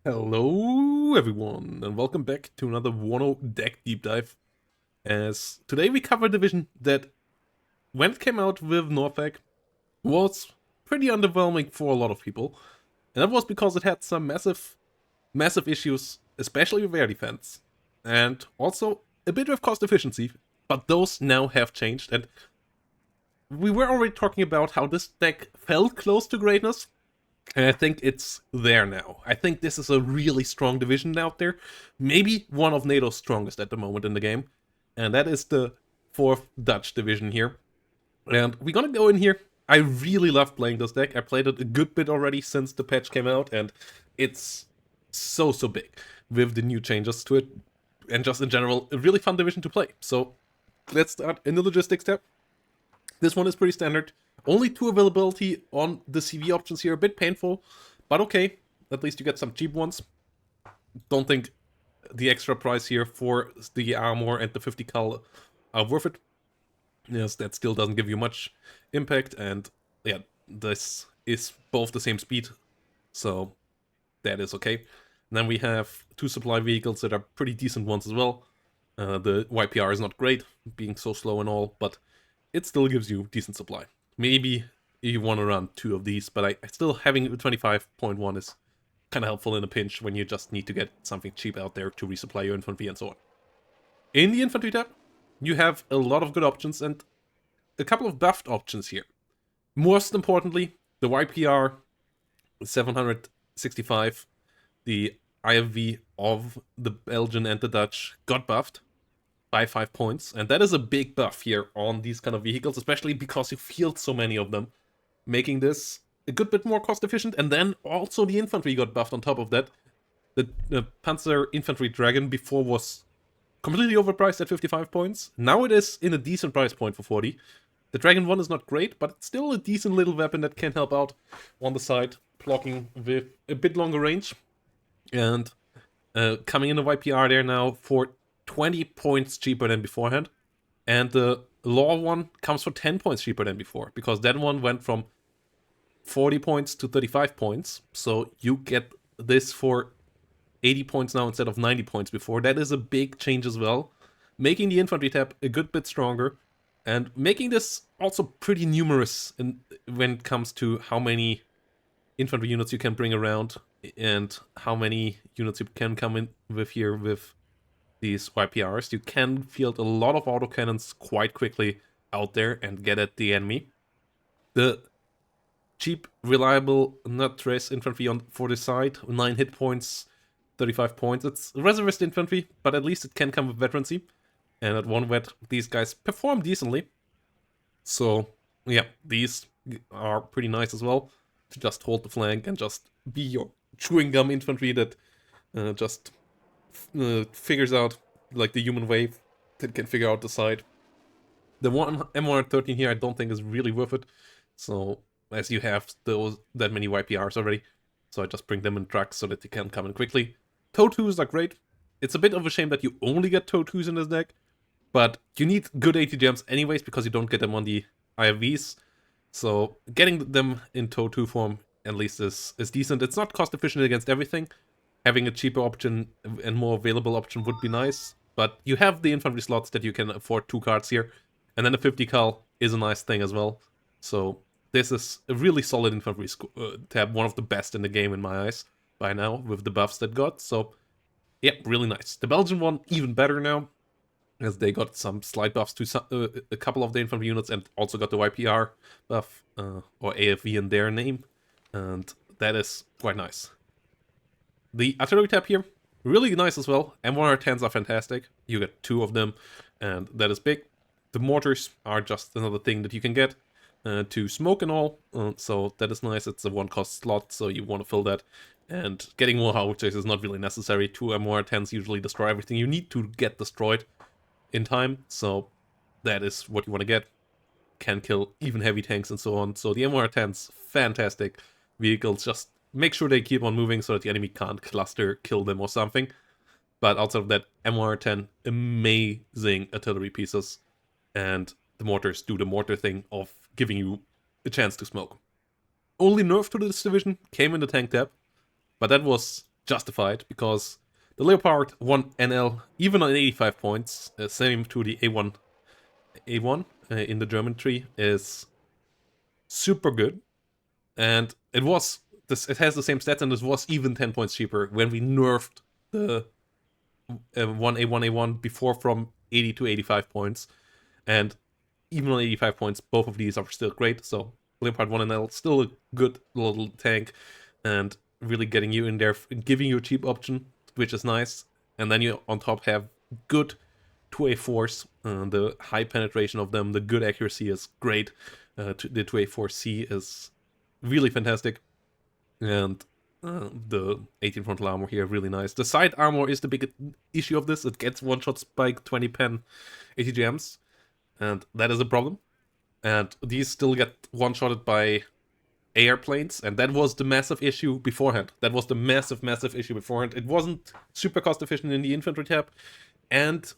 Hello everyone, and welcome back to another WARNO deck deep dive. As today we cover a division that, when it came out with Norfolk, was pretty underwhelming for a lot of people. And that was because it had some massive issues, especially with air defense. And also a bit with cost efficiency, but those now have changed. And we were already talking about how this deck felt close to greatness, and I think it's there now. I think this is a really strong division out there. Maybe one of NATO's strongest at the moment in the game. And that is the 4th Dutch division here. And we're gonna go in here. I really love playing this deck. I played it a good bit already since the patch came out, and it's so big with the new changes to it. And just in general, a really fun division to play. So let's start in the logistics tab. This one is pretty standard. Only 2 availability on the CV options here. A bit painful, but okay. At least you get some cheap ones. Don't think the extra price here for the armor and the 50 cal are worth it. Yes, that still doesn't give you much impact. And yeah, this is both the same speed. So that is okay. And then we have 2 supply vehicles that are pretty decent ones as well. The YPR is not great, being so slow and all, but it still gives you decent supply. Maybe you want to run 2 of these, but I still having 25.1 is kind of helpful in a pinch when you just need to get something cheap out there to resupply your infantry and so on. In the infantry tab, you have a lot of good options and a couple of buffed options here. Most importantly, the YPR 765, the IFV of the Belgian and the Dutch got buffed by 5 points, and that is a big buff here on these kind of vehicles, especially because you field so many of them, making this a good bit more cost efficient. And then also the infantry got buffed on top of that. The Panzer Infantry Dragon before was completely overpriced at 55 points. Now it is in a decent price point for 40. The Dragon 1 is not great, but it's still a decent little weapon that can help out on the side, blocking with a bit longer range. And coming in the YPR there now for 20 points cheaper than beforehand. And the law one comes for 10 points cheaper than before, because that one went from 40 points to 35 points. So you get this for 80 points now instead of 90 points before. That is a big change as well, making the infantry tab a good bit stronger, and making this also pretty numerous when it comes to how many infantry units you can bring around and how many units you can come in with here with these YPRs. You can field a lot of autocannons quite quickly out there and get at the enemy. The cheap, reliable nut trace infantry for the side, 9 hit points, 35 points. It's reservist infantry, but at least it can come with veterancy. And at 1 vet, these guys perform decently. So yeah, these are pretty nice as well, to just hold the flank and just be your chewing gum infantry that just figures out, like the human wave that can figure out the side. The one M113 here I don't think is really worth it, so as you have that many YPRs already, so I just bring them in trucks so that they can come in quickly. TOW 2s are great. It's a bit of a shame that you only get TOW 2s in this deck, but you need good ATGMs anyways because you don't get them on the IFVs, so getting them in TOW 2 form at least is decent. It's not cost efficient against everything. Having a cheaper option and more available option would be nice, but you have the infantry slots that you can afford 2 cards here, and then the 50 cal is a nice thing as well. So this is a really solid infantry tab, one of the best in the game in my eyes by now with the buffs that got. So yeah, really nice. The Belgian one even better now, as they got some slight buffs to a couple of the infantry units, and also got the YPR buff or AFV in their name, and that is quite nice. The artillery tab here, really nice as well. M110s are fantastic. You get 2 of them, and that is big. The mortars are just another thing that you can get to smoke and all, so that is nice. It's a 1-cost slot, so you want to fill that. And getting more howitzers is not really necessary. 2 M110s usually destroy everything you need to get destroyed in time, so that is what you want to get. Can kill even heavy tanks and so on. So the M110s, fantastic vehicles. Just make sure they keep on moving so that the enemy can't cluster kill them or something. But outside of that, M110, amazing artillery pieces. And the mortars do the mortar thing of giving you a chance to smoke. Only nerf to this division came in the tank tab, but that was justified, because the Leopard 1 NL, even on 85 points, same to the A1 in the German tree, is super good. And it has the same stats, and it was even 10 points cheaper when we nerfed the 1A1A1 before from 80 to 85 points. And even on 85 points, both of these are still great. So Leopard 1NL, still a good little tank, and really getting you in there, giving you a cheap option, which is nice. And then you on top have good 2A4s, the high penetration of them, the good accuracy is great. The 2A4C is really fantastic. And the 18 frontal armor here, really nice. The side armor is the big issue of this. It gets one-shots by 20 pen ATGMs, and that is a problem. And these still get one-shotted by airplanes, and that was the massive issue beforehand. That was the massive issue beforehand. It wasn't super cost-efficient in the infantry tab, and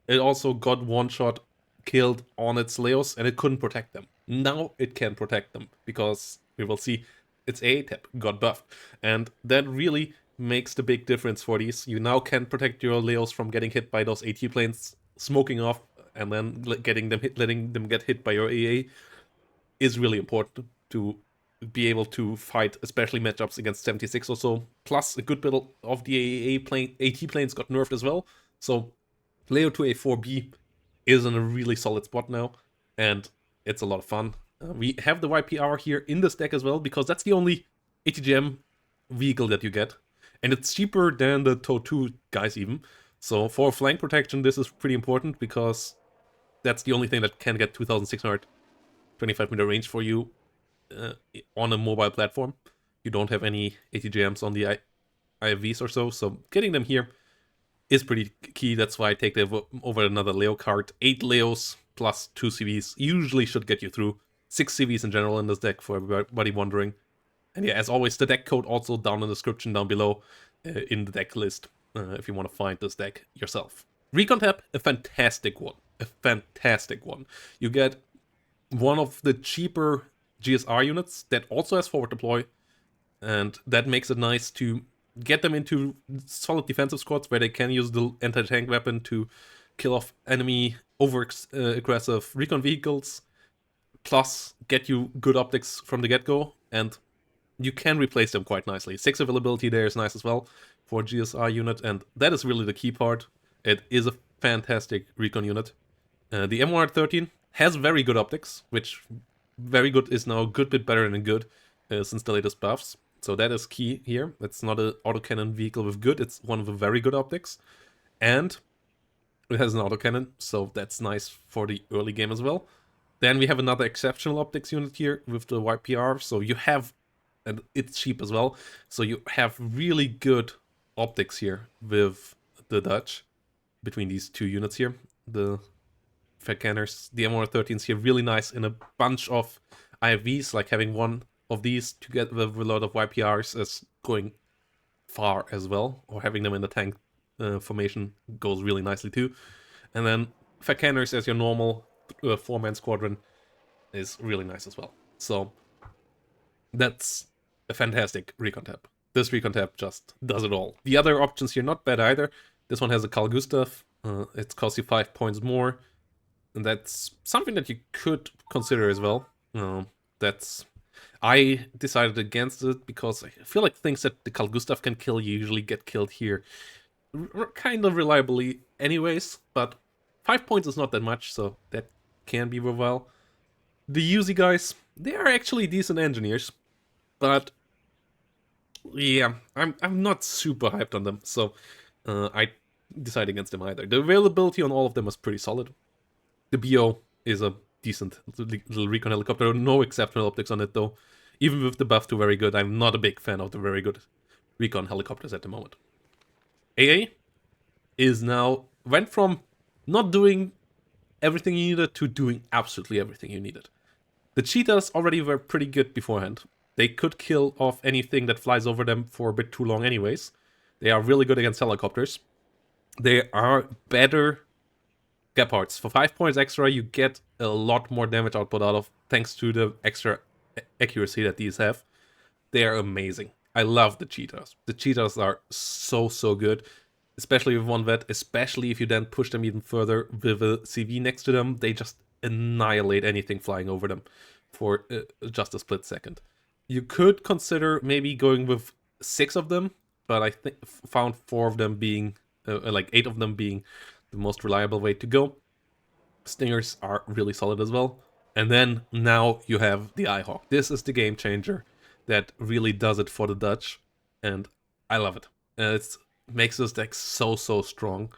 it also got one-shot killed on its Leos, and it couldn't protect them. Now it can protect them, because we will see its AA tab got buffed, and that really makes the big difference for these. You now can protect your Leos from getting hit by those AT planes smoking off, and then letting them get hit by your AA is really important to be able to fight, especially matchups against 76 or so. Plus, a good bit of the AT planes got nerfed as well, so Leo 2A4B is in a really solid spot now, and it's a lot of fun. We have the YPR here in this deck as well, because that's the only ATGM vehicle that you get, and it's cheaper than the TOW 2 guys even. So for flank protection, this is pretty important, because that's the only thing that can get 2,625 meter range for you on a mobile platform. You don't have any ATGMs on the IFVs or so getting them here is pretty key. That's why I take them over another Leo card. 8 Leos plus 2 CVs usually should get you through. 6 CVs in general in this deck, for everybody wondering. And yeah, as always, the deck code also down in the description down below in the deck list, if you want to find this deck yourself. Recon tab, a fantastic one. A fantastic one. You get one of the cheaper GSR units that also has forward deploy, and that makes it nice to get them into solid defensive squads where they can use the anti-tank weapon to kill off enemy over-aggressive recon vehicles, plus get you good optics from the get-go, and you can replace them quite nicely. 6 availability there is nice as well for a GSR unit, and that is really the key part. It is a fantastic recon unit. The M113 has very good optics, which very good is now a good bit better than good since the latest buffs. So that is key here. It's not an autocannon vehicle with good, it's one with a very good optics. And it has an autocannon, so that's nice for the early game as well. Then we have another exceptional optics unit here with the YPR. So you have, and it's cheap as well, so you have really good optics here with the Dutch between these two units here. The Fat-Canners, the M113s here, really nice in a bunch of IFVs, like having one of these together with a lot of YPRs is going far as well, or having them in the tank formation goes really nicely too. And then Fat-Canners as your normal 4-man squadron is really nice as well. So that's a fantastic recon tab. This recon tab just does it all. The other options here, not bad either. This one has a Carl Gustav. It costs you 5 points more. And that's something that you could consider as well. I decided against it because I feel like things that the Carl Gustav can kill usually get killed here kind of reliably anyways, but 5 points is not that much, so that can be worthwhile. The Uzi guys, they are actually decent engineers, but yeah, I'm not super hyped on them, so I decided against them either. The availability on all of them is pretty solid. The BO is a decent little recon helicopter, no exceptional optics on it though. Even with the buff to very good, I'm not a big fan of the very good recon helicopters at the moment. AA is now, went from not doing everything you needed to doing absolutely everything you needed. The cheetahs already were pretty good beforehand. They could kill off anything that flies over them for a bit too long anyways. They are really good against helicopters. They are better Gepards. For 5 points extra, you get a lot more damage output out of, thanks to the extra accuracy that these have. They are amazing. I love the cheetahs. The cheetahs are so good, especially with one vet, especially if you then push them even further with a CV next to them. They just annihilate anything flying over them for just a split second. You could consider maybe going with 6 of them, but I think found 4 of them being, like 8 of them being the most reliable way to go. Stingers are really solid as well. And then now you have the Eyehawk. This is the game changer that really does it for the Dutch, and I love it. It makes this deck so strong,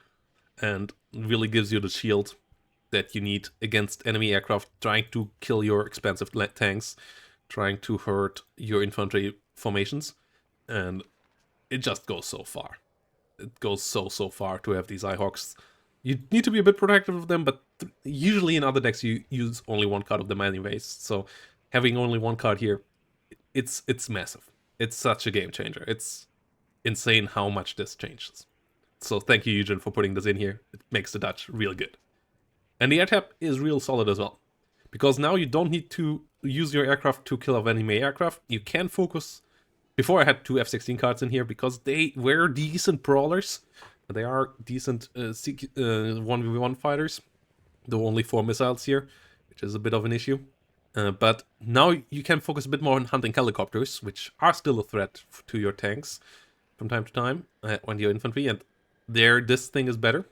and really gives you the shield that you need against enemy aircraft trying to kill your expensive tanks, trying to hurt your infantry formations, and it just goes so far. It goes so far to have these Eyehawks. You need to be a bit protective of them, but usually in other decks you use only one card of them anyways, so having only one card here, it's massive. It's such a game changer. It's insane how much this changes. So thank you, Eugen, for putting this in here. It makes the Dutch real good. And the air tap is real solid as well, because now you don't need to use your aircraft to kill off enemy aircraft. You can focus. Before I had 2 F-16 cards in here because they were decent brawlers. They are decent 1v1 fighters, though only 4 missiles here, which is a bit of an issue. But now you can focus a bit more on hunting helicopters, which are still a threat to your tanks from time to time, on your infantry, and there this thing is better.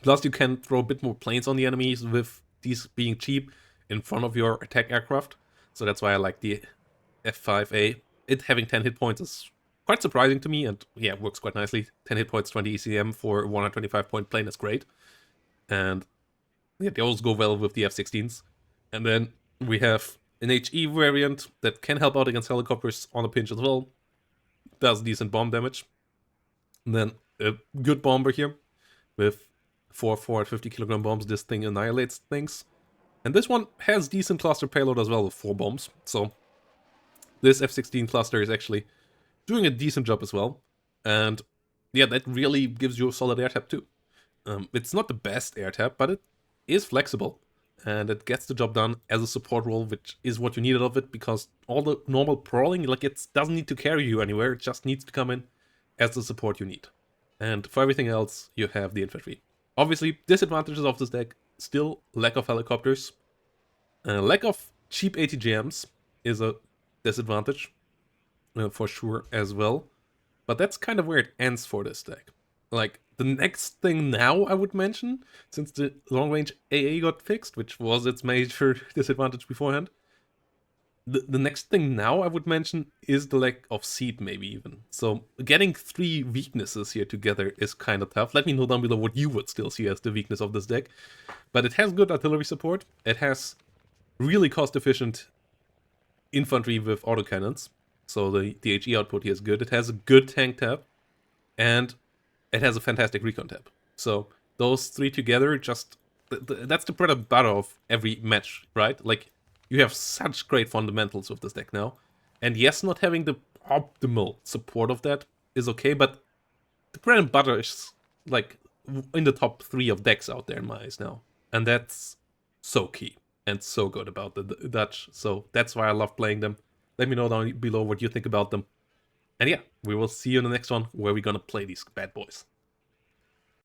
Plus you can throw a bit more planes on the enemies with these being cheap in front of your attack aircraft, so that's why I like the F5A. It having 10 hit points is quite surprising to me, and yeah, it works quite nicely. 10 hit points, 20 ECM for a 125 point plane is great. And yeah, they also go well with the F-16s. And then we have an HE variant that can help out against helicopters on a pinch as well. Does decent bomb damage. And then a good bomber here with 4 450 kilogram bombs. This thing annihilates things. And this one has decent cluster payload as well with 4 bombs. So this F-16 cluster is actually doing a decent job as well. And yeah, that really gives you a solid air tap too. It's not the best air tap, but it is flexible. And it gets the job done as a support role, which is what you needed of it, because all the normal prowling, like, it doesn't need to carry you anywhere, it just needs to come in as the support you need. And for everything else, you have the infantry. Obviously, disadvantages of this deck, still lack of helicopters. Lack of cheap ATGMs is a disadvantage, for sure, as well. But that's kind of where it ends for this deck. Like, the next thing now I would mention, since the long-range AA got fixed, which was its major disadvantage beforehand, the next thing now I would mention is the lack of seed, maybe even. So getting 3 weaknesses here together is kind of tough. Let me know down below what you would still see as the weakness of this deck. But it has good artillery support. It has really cost-efficient infantry with autocannons. So the HE output here is good. It has a good tank tab. And it has a fantastic recon tab. So those 3 together, just that's the bread and butter of every match, right? Like, you have such great fundamentals with this deck now. And yes, not having the optimal support of that is okay, but the bread and butter is, like, in the top 3 of decks out there in my eyes now. And that's so key and so good about the Dutch. So that's why I love playing them. Let me know down below what you think about them. And yeah, we will see you in the next one, where we're gonna play these bad boys.